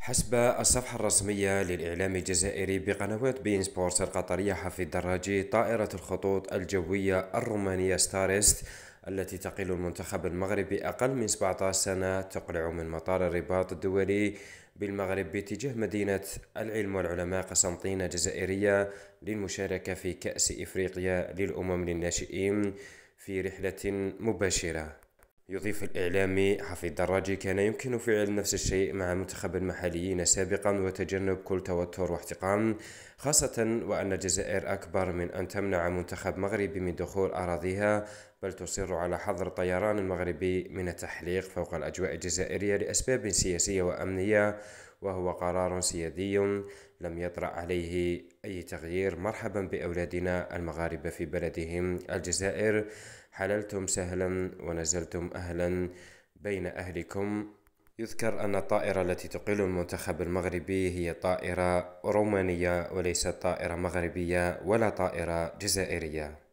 حسب الصفحة الرسمية للإعلام الجزائري بقنوات بين سبورت القطرية، حفي الدراجي طائرة الخطوط الجوية الرومانية ستارست التي تقل المنتخب المغربي أقل من 17 سنة تقلع من مطار الرباط الدولي بالمغرب باتجاه مدينة العلم والعلماء قسنطينة الجزائرية للمشاركة في كأس إفريقيا للأمم للناشئين في رحلة مباشرة. يضيف الإعلامي حفيظ الدراجي: كان يمكن فعل نفس الشيء مع منتخب المحليين سابقا وتجنب كل توتر واحتقان، خاصة وأن الجزائر أكبر من أن تمنع منتخب مغربي من دخول أراضيها، بل تصر على حظر الطيران المغربي من التحليق فوق الأجواء الجزائرية لأسباب سياسية وأمنية، وهو قرار سيادي لم يطرأ عليه أي تغيير. مرحبا بأولادنا المغاربة في بلدهم الجزائر، حللتم سهلا ونزلتم أهلا بين أهلكم. يذكر أن الطائرة التي تقل المنتخب المغربي هي طائرة رومانية وليست طائرة مغربية ولا طائرة جزائرية.